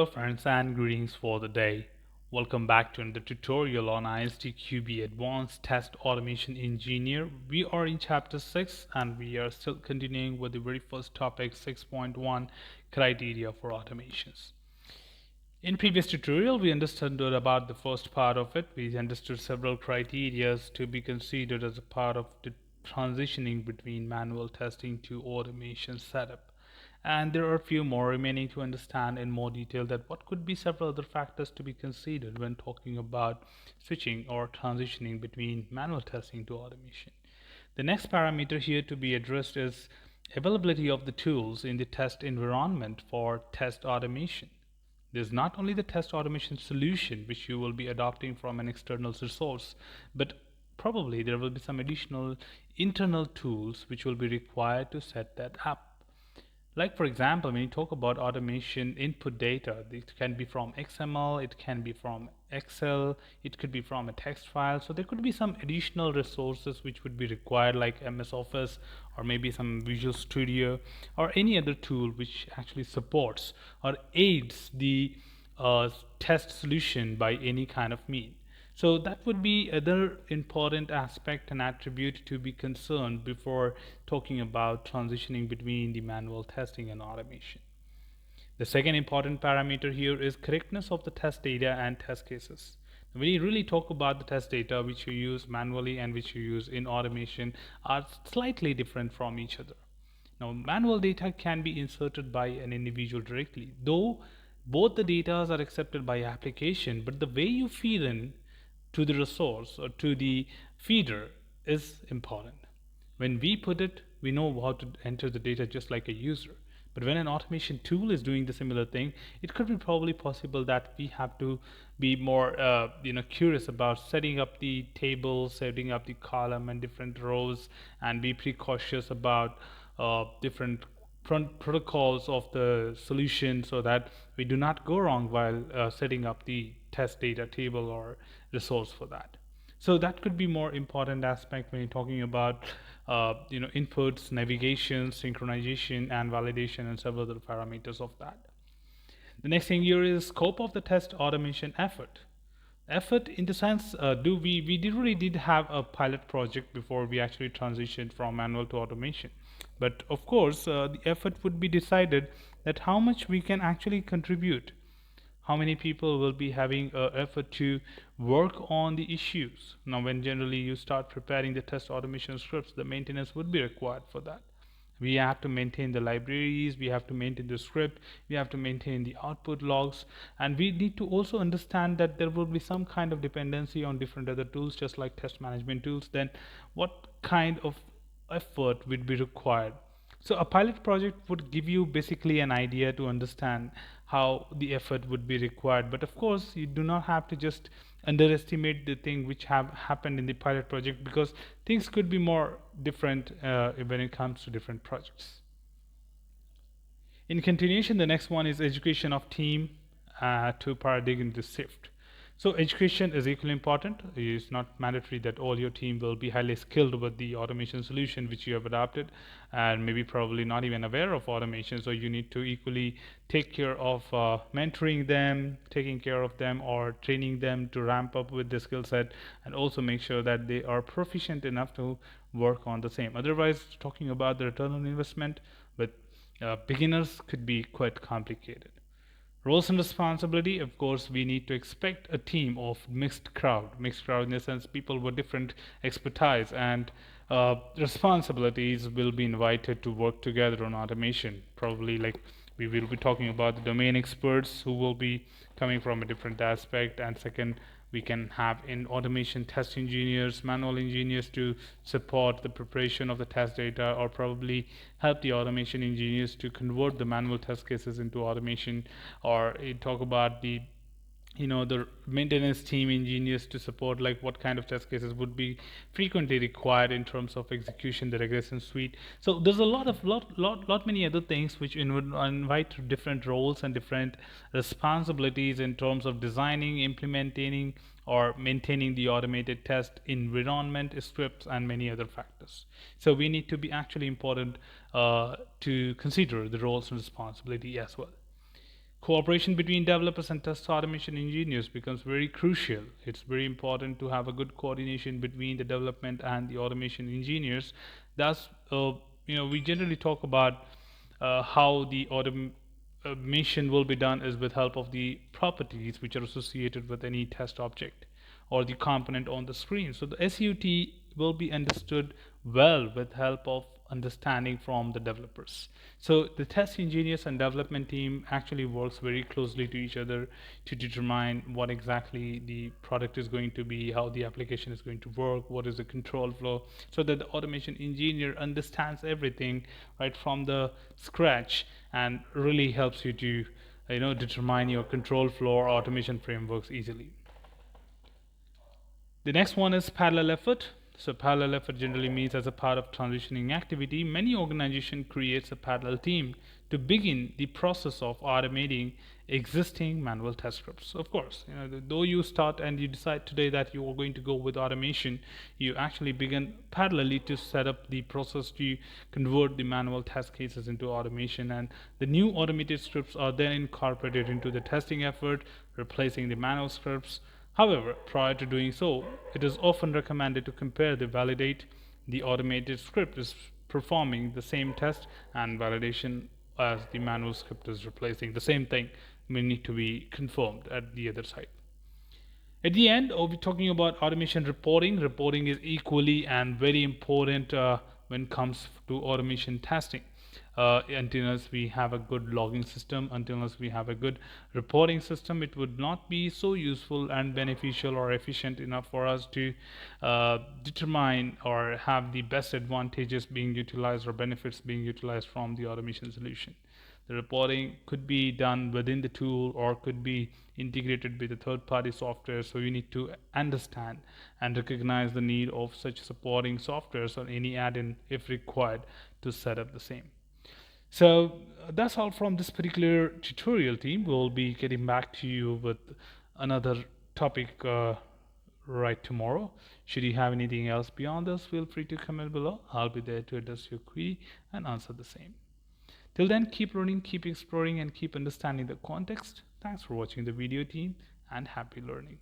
Hello friends and greetings for the day. Welcome back to another tutorial on ISTQB Advanced Test Automation Engineer. We are in chapter 6 and we are still continuing with the very first topic 6.1 criteria for automations. In previous tutorial we understood about the first part of it. We understood several criteria to be considered as a part of the transitioning between manual testing to automation setup. And there are a few more remaining to understand in more detail that what could be several other factors to be considered when talking about switching or transitioning between manual testing to automation. The next parameter here to be addressed is availability of the tools in the test environment for test automation. There's not only the test automation solution which you will be adopting from an external resource, but probably there will be some additional internal tools which will be required to set that up. Like for example, when you talk about automation input data, it can be from XML, it can be from Excel, it could be from a text file. So there could be some additional resources which would be required like MS Office or maybe some Visual Studio or any other tool which actually supports or aids the test solution by any kind of mean. So that would be other important aspect and attribute to be concerned before talking about transitioning between the manual testing and automation. The second important parameter here is correctness of the test data and test cases. When you really talk about the test data which you use manually and which you use in automation are slightly different from each other. Now, manual data can be inserted by an individual directly, though both the data are accepted by application, but the way you feed in to the resource or to the feeder is important. When we put it, we know how to enter the data just like a user. But when an automation tool is doing the similar thing, it could be probably possible that we have to be more curious about setting up the table, setting up the column and different rows, and be precautious about different protocols of the solution so that we do not go wrong while setting up the test data table or resource for that. So that could be more important aspect when you're talking about inputs, navigation, synchronization, and validation, and several other parameters of that. The next thing here is scope of the test automation effort. Effort in the sense, really did have a pilot project before we actually transitioned from manual to automation. But of course, the effort would be decided that how much we can actually contribute, how many people will be having effort to work on the issues. Now, when generally you start preparing the test automation scripts, the maintenance would be required for that. We have to maintain the libraries, we have to maintain the script, we have to maintain the output logs, and we need to also understand that there will be some kind of dependency on different other tools just like test management tools. Then what kind of effort would be required? So a pilot project would give you basically an idea to understand how the effort would be required. But of course, you do not have to just underestimate the thing which have happened in the pilot project, because things could be more different when it comes to different projects. In continuation, the next one is education of team to paradigm the shift. So education is equally important. It's not mandatory that all your team will be highly skilled with the automation solution which you have adopted, and maybe probably not even aware of automation. So you need to equally take care of mentoring them, taking care of them, or training them to ramp up with the skill set, and also make sure that they are proficient enough to work on the same. Otherwise, talking about the return on investment with beginners could be quite complicated. Roles and responsibility, of course, we need to expect a team of mixed crowd in the sense people with different expertise, and responsibilities will be invited to work together on automation. Probably like we will be talking about the domain experts who will be coming from a different aspect, and second, we can have in automation test engineers, manual engineers to support the preparation of the test data, or probably help the automation engineers to convert the manual test cases into automation, or talk about the the maintenance team engineers to support like what kind of test cases would be frequently required in terms of execution, the regression suite. So there's a lot many other things which invite different roles and different responsibilities in terms of designing, implementing, or maintaining the automated test environment, scripts, and many other factors. So we need to be actually important to consider the roles and responsibility as well. Cooperation between developers and test automation engineers becomes very crucial. It's very important to have a good coordination between the development and the automation engineers. Thus, we generally talk about how the automation will be done is with help of the properties which are associated with any test object or the component on the screen. So the SUT will be understood well with help of understanding from the developers. So the test engineers and development team actually works very closely to each other to determine what exactly the product is going to be, how the application is going to work, what is the control flow, so that the automation engineer understands everything right from the scratch and really helps you to determine your control flow or automation frameworks easily. The next one is parallel effort. So parallel effort generally means as a part of transitioning activity, many organization creates a parallel team to begin the process of automating existing manual test scripts. Of course, though you start and you decide today that you are going to go with automation, you actually begin parallelly to set up the process to convert the manual test cases into automation, and the new automated scripts are then incorporated into the testing effort, replacing the manual scripts. However, prior to doing so, it is often recommended to compare the validate the automated script is performing the same test and validation as the manual script is replacing. The same thing may need to be confirmed at the other side. At the end, we'll be talking about automation reporting. Reporting is equally and very important when it comes to automation testing. Until we have a good logging system, until we have a good reporting system, it would not be so useful and beneficial or efficient enough for us to determine or have the best advantages being utilized or benefits being utilized from the automation solution. The reporting could be done within the tool or could be integrated with the third-party software. So you need to understand and recognize the need of such supporting softwares or any add-in if required to set up the same. So that's all from this particular tutorial team. We'll be getting back to you with another topic right tomorrow. Should you have anything else beyond this, feel free to comment below. I'll be there to address your query and answer the same. Till then, keep learning, keep exploring, and keep understanding the context. Thanks for watching the video team, and happy learning.